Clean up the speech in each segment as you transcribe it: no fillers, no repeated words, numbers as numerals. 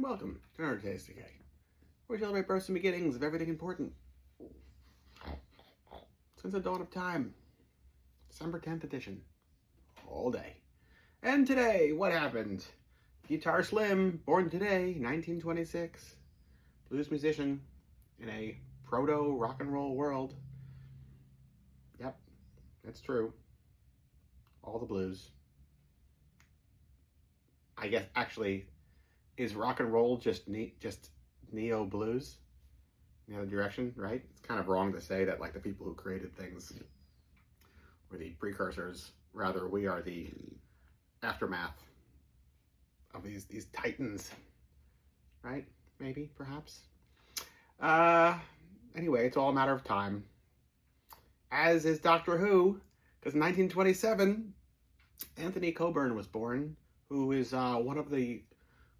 welcome to another today's Decay, where we celebrate births and beginnings of everything important since the dawn of time. December 10th edition. All day. And today, what happened? Guitar Slim, born today, 1926. Blues musician in a proto-rock and roll world. Yep, that's true. All the blues. I guess, actually, is rock and roll just neo blues in the other direction, right? It's kind of wrong to say that like the people who created things were the precursors. Rather, we are the aftermath of these titans, right? Maybe, perhaps. Anyway, it's all a matter of time. As is Doctor Who, because in 1927, Anthony Coburn was born, who is one of the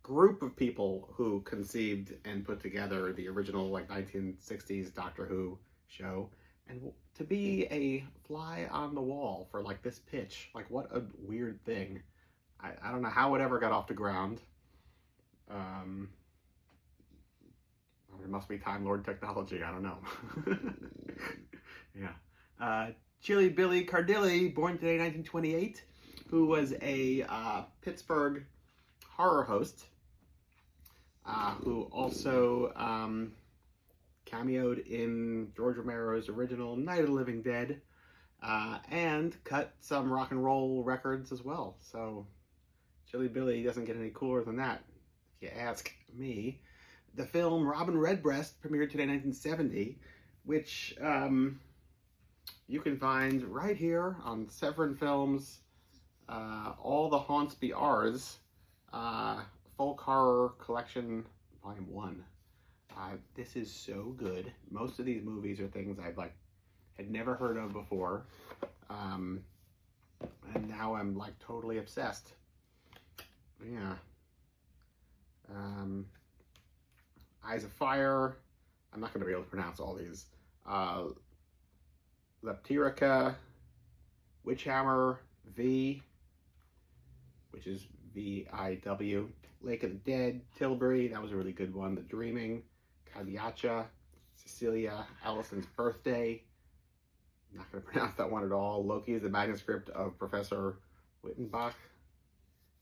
group of people who conceived and put together the original 1960s Doctor Who show, and to be a fly on the wall for this pitch, what a weird thing. I don't know how it ever got off the ground. It must be Time Lord technology, I don't know. Yeah. Chili Billy Cardilli, born today 1928, who was a Pittsburgh horror host, who also cameoed in George Romero's original Night of the Living Dead, and cut some rock and roll records as well. So Chili Billy doesn't get any cooler than that, if you ask me. The film Robin Redbreast premiered today, 1970, which you can find right here on Severin Films, All the Haunts Be Ours, Folk Horror Collection, Volume 1. This is so good. Most of these movies are things I've had never heard of before, and now I'm totally obsessed. Yeah. Eyes of Fire. I'm not going to be able to pronounce all these. Leptirica, Witchhammer, V, which is V-I-W, Lake of the Dead, Tilbury, that was a really good one. The Dreaming, Cagliaccia, Cecilia, Allison's Birthday. I'm not going to pronounce that one at all. Loki is the manuscript of Professor Wittenbach.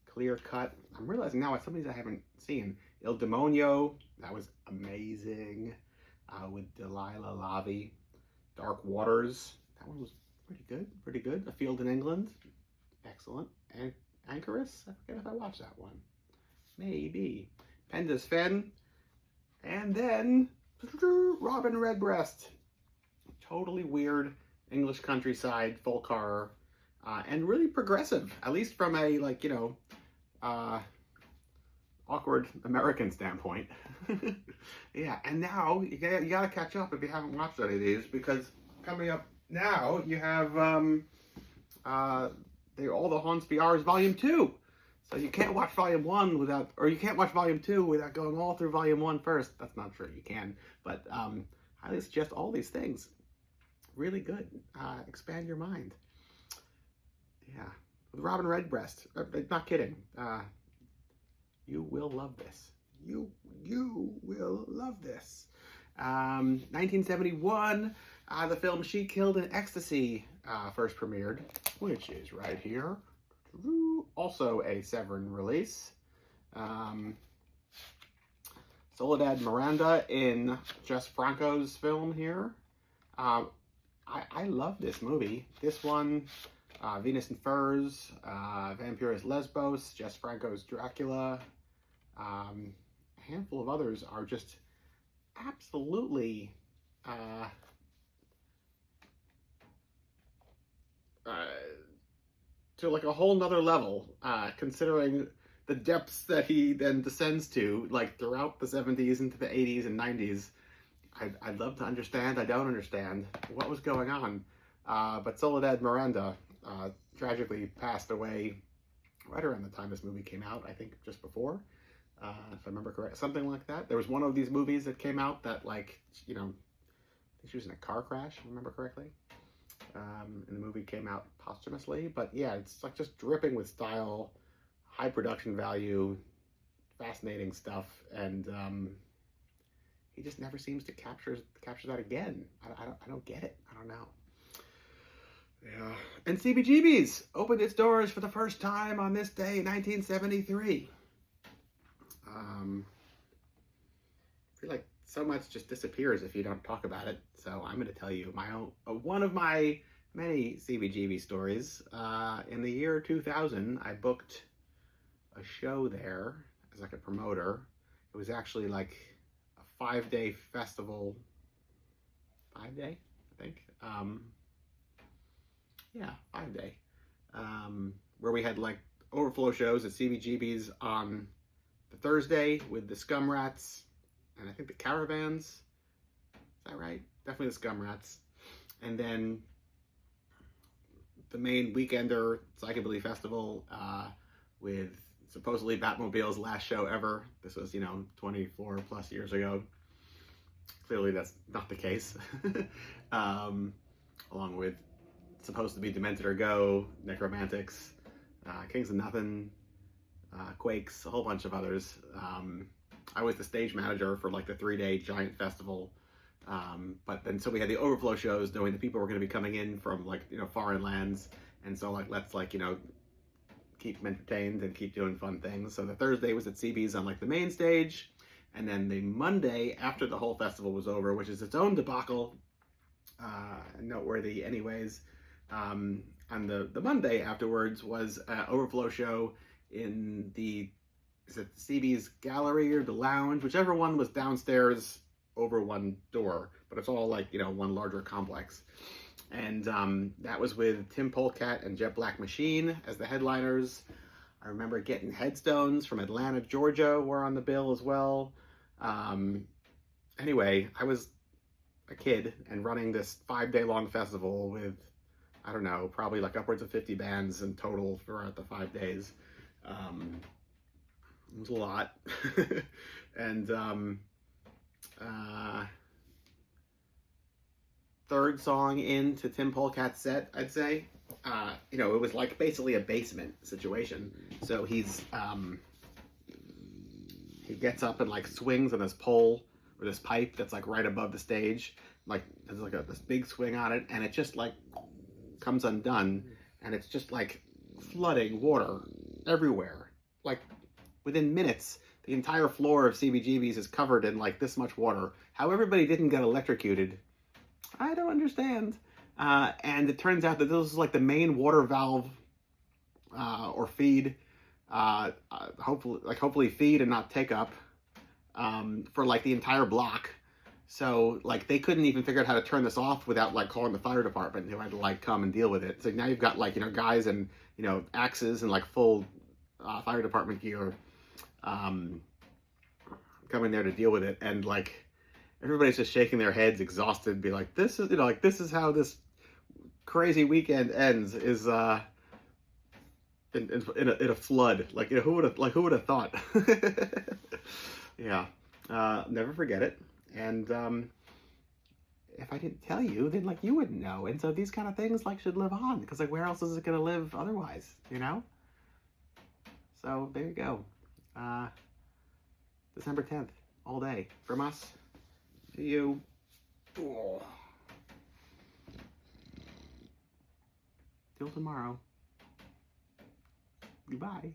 Clear Cut. I'm realizing now some of these I haven't seen. Il Demonio, that was amazing, with Delilah Lavi. Dark Waters, that one was pretty good. A Field in England, excellent. And Anchorus, I forget if I watched that one. Maybe. Penda's Fen, and then Robin Redbreast. Totally weird English countryside folk horror, and really progressive, at least from a awkward American standpoint. Yeah, and now you gotta catch up if you haven't watched any of these, because coming up now you have All the Haunts Be Ours Volume 2. So you can't watch Volume 1 without, or you can't watch Volume 2 without going all through Volume 1 first. That's not true, you can, but highly suggest all these things. Really good. Expand your mind. Yeah. With Robin Redbreast. Not kidding. You will love this. You will love this. 1971, the film She Killed in Ecstasy first premiered, which is right here. Also a Severin release. Soledad Miranda in Jess Franco's film here. I love this movie. This one, Venus and Furs, Vampirus Lesbos, Jess Franco's Dracula. A handful of others are just absolutely to a whole nother level, considering the depths that he then descends to throughout the 70s into the 80s and 90s. I'd love to understand. I don't understand what was going on, but Soledad Miranda tragically passed away right around the time this movie came out. I think just before, if I remember correct, something like that. There was one of these movies that came out that I think she was in a car crash, if I remember correctly. And the movie came out posthumously, but yeah, it's just dripping with style, high production value, fascinating stuff, and he just never seems to capture that again. I don't get it. I don't know. Yeah. And CBGB's opened its doors for the first time on this day in 1973. I feel like so much just disappears if you don't talk about it. So I'm going to tell you my own, one of my many CBGB stories. In the year 2000, I booked a show there as like a promoter. It was actually like a 5-day festival. 5-day, I think. Yeah, 5-day. Where we had like overflow shows at CBGB's on the Thursday with the Scum Rats and I think the Caravans. Is that right? Definitely the Scum Rats. And then the main weekender Psychobilly Festival with supposedly Batmobile's last show ever. This was, 24 plus years ago. Clearly that's not the case. Along with supposed to be Demented Go, Necromantics, Kings of Nothing, Quakes, a whole bunch of others. I was the stage manager for like the 3-day giant festival. But then so we had the overflow shows knowing the people were going to be coming in from like, foreign lands. And so like, let's like, keep them entertained and keep doing fun things. So the Thursday was at CB's on like the main stage. And then the Monday after the whole festival was over, which is its own debacle, noteworthy anyways. And the Monday afterwards was an overflow show in the CB's gallery or the lounge, whichever one was downstairs over one door, but it's all like, one larger complex. And that was with Tim Polecat and Jet Black Machine as the headliners. I remember getting headstones from Atlanta, Georgia were on the bill as well. Anyway, I was a kid and running this 5-day long festival with, I don't know, probably like upwards of 50 bands in total throughout the 5 days. It was a lot. And third song into Tim Polecat's set, I'd say. It was like basically a basement situation. So he gets up and like swings on this pole or this pipe that's like right above the stage. Like there's like this big swing on it, and it just like comes undone, and it's just like flooding water everywhere. Like within minutes, the entire floor of CBGB's is covered in like this much water. How everybody didn't get electrocuted, I don't understand. And it turns out that this is like the main water valve or feed, hopefully feed and not take up for like the entire block. So like they couldn't even figure out how to turn this off without like calling the fire department, who had to like come and deal with it. So now you've got like, guys and, axes and like full fire department gear coming there to deal with it. And like everybody's just shaking their heads, exhausted, be like, this is, this is how this crazy weekend ends, is in a flood. Like, who would have thought? Yeah. Never forget it. And if I didn't tell you, then like you wouldn't know. And so these kind of things like should live on, because like where else is it gonna live otherwise, So there you go. December 10th, all day from us. See you. Oh. Till tomorrow. Goodbye.